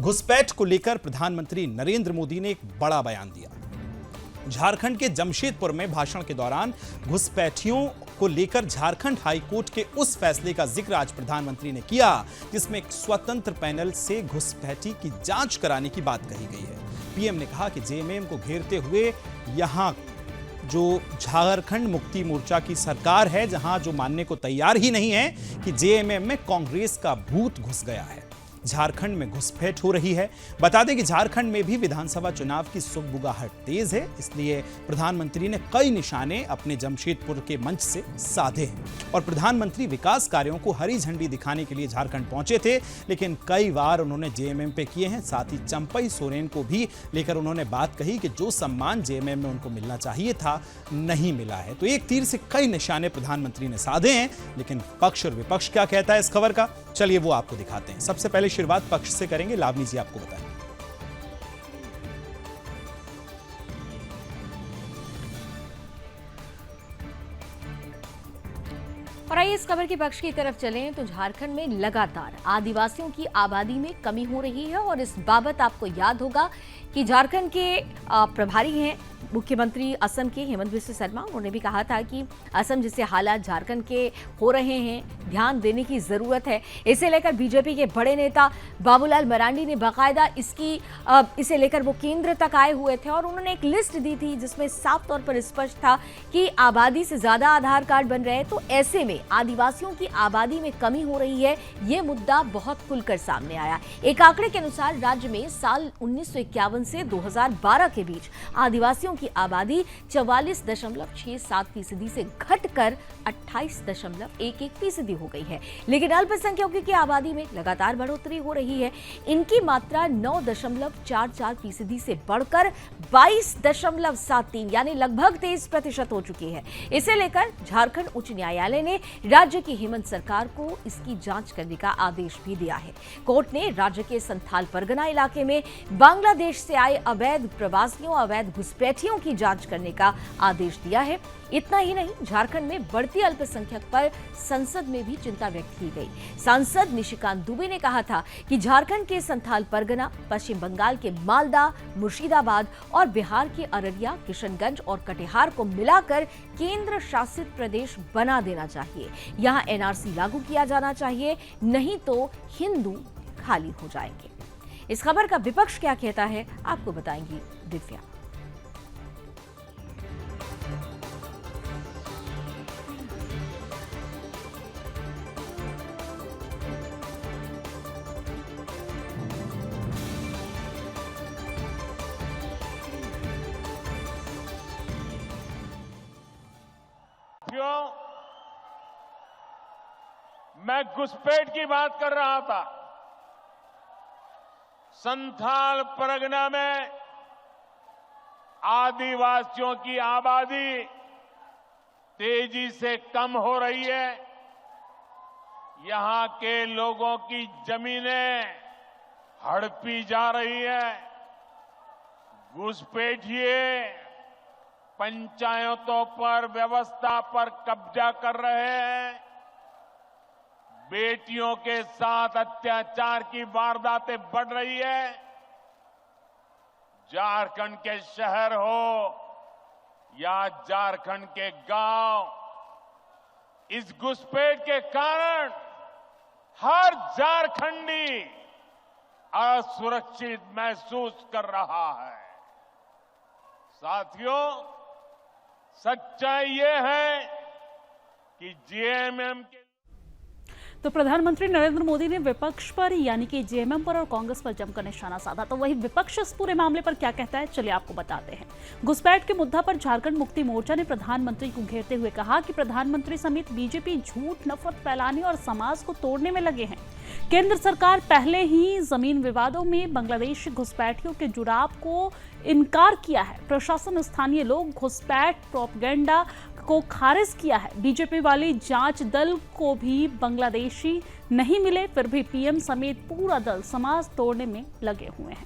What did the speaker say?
घुसपैठ को लेकर प्रधानमंत्री नरेंद्र मोदी ने एक बड़ा बयान दिया। झारखंड के जमशेदपुर में भाषण के दौरान घुसपैठियों को लेकर झारखंड हाई कोर्ट के उस फैसले का जिक्र आज प्रधानमंत्री ने किया जिसमें एक स्वतंत्र पैनल से घुसपैठी की जांच कराने की बात कही गई है। पीएम ने कहा कि जेएमएम को घेरते हुए यहां जो झारखंड मुक्ति मोर्चा की सरकार है, जहां जो मानने को तैयार ही नहीं है कि जेएमएम में कांग्रेस का भूत घुस गया है। झारखंड में घुसपैठ हो रही है। बता दें कि झारखंड में भी विधानसभा चुनाव की सुगबुगाहट तेज है, इसलिए प्रधानमंत्री ने कई निशाने अपने जमशेदपुर के मंच से साधे हैं और प्रधानमंत्री विकास कार्यों को हरी झंडी दिखाने के लिए झारखंड पहुंचे थे, लेकिन कई बार उन्होंने जेएमएम पे किए हैं। साथ ही चंपई सोरेन को भी लेकर उन्होंने बात कही कि जो सम्मान जेएमएम में उनको मिलना चाहिए था नहीं मिला है। तो एक तीर से कई निशाने प्रधानमंत्री ने साधे हैं, लेकिन पक्ष और विपक्ष क्या कहता है इस खबर का, चलिए वो आपको दिखाते हैं। सबसे पहले शुरुआत पक्ष से करेंगे, लावनी जी आपको बताएं। और आइए इस खबर के पक्ष की तरफ चलें तो झारखंड में लगातार आदिवासियों की आबादी में कमी हो रही है और इस बाबत आपको याद होगा कि झारखंड के प्रभारी हैं मुख्यमंत्री असम के हेमंत बिस्वा शर्मा। उन्होंने भी कहा था कि असम जैसे हालात झारखंड के हो रहे हैं, ध्यान देने की जरूरत है। इसे लेकर बीजेपी के बड़े नेता बाबूलाल मरांडी ने बाकायदा इसे लेकर वो केंद्र तक आए हुए थे और उन्होंने एक लिस्ट दी थी जिसमें साफ तौर पर स्पष्ट था कि आबादी से ज्यादा आधार कार्ड बन रहे हैं, तो ऐसे में आदिवासियों की आबादी में कमी हो रही है। ये मुद्दा बहुत खुलकर सामने आया। एक आंकड़े के अनुसार राज्य में साल 1951 से 2012 के बीच आदिवासियों की आबादी 44.67% से घटकर 28.11% हो गई है। लेकिन अल्पसंख्यकों की आबादी में लगातार बढ़ोतरी हो रही है। इनकी मात्रा 9.44% से बढ़कर 22.73 यानी लगभग 23% हो चुकी है। इसे लेकर झारखंड उच्च न्यायालय ने राज्य की हेमंत सरकार को इसकी जांच करने का आदेश भी दिया है। कोर्ट ने राज्य के संथाल परगना इलाके में बांग्लादेश से आए अवैध प्रवासियों, अवैध घुसपैठियों की जांच करने का आदेश दिया है। इतना ही नहीं, झारखंड में बढ़ती अल्पसंख्यक पर संसद में भी चिंता व्यक्त की गई। सांसद निशिकांत दुबे ने कहा था कि झारखंड के संथाल परगना, पश्चिम बंगाल के मालदा, मुर्शिदाबाद और बिहार के अररिया, किशनगंज और कटिहार को मिलाकर केंद्र शासित प्रदेश बना देना चाहिए। यहां एनआरसी लागू किया जाना चाहिए, नहीं तो हिंदू खाली हो जाएंगे। इस खबर का विपक्ष क्या कहता है आपको बताएंगी दिव्या। मैं घुसपैठ की बात कर रहा था। संथाल परगना में आदिवासियों की आबादी तेजी से कम हो रही है। यहां के लोगों की जमीनें हड़पी जा रही है। घुसपैठिए पंचायतों पर, व्यवस्था पर कब्जा कर रहे हैं। बेटियों के साथ अत्याचार की वारदातें बढ़ रही है। झारखंड के शहर हो या झारखंड के गांव, इस घुसपैठ के कारण हर झारखंडी असुरक्षित महसूस कर रहा है। साथियों, सच्चाई ये है कि जेएमएम के तो प्रधानमंत्री नरेंद्र मोदी ने विपक्ष पर यानी कि जेएमएम पर और कांग्रेस पर जमकर निशाना साधा। तो वही विपक्ष इस पूरे मामले पर क्या कहता है, चलिए आपको बताते हैं। घुसपैठ के मुद्दा पर झारखंड मुक्ति मोर्चा ने प्रधानमंत्री को घेरते हुए कहा कि प्रधानमंत्री समेत बीजेपी झूठ, नफरत फैलाने और समाज को तोड़ने में लगे हैं। केंद्र सरकार पहले ही जमीन विवादों में बांग्लादेशी घुसपैठियों के जुड़ाव को इनकार किया है। प्रशासन, स्थानीय लोग घुसपैठ प्रोपेगेंडा को खारिज किया है। बीजेपी वाली जांच दल को भी बांग्लादेशी नहीं मिले, फिर भी पीएम समेत पूरा दल समाज तोड़ने में लगे हुए हैं।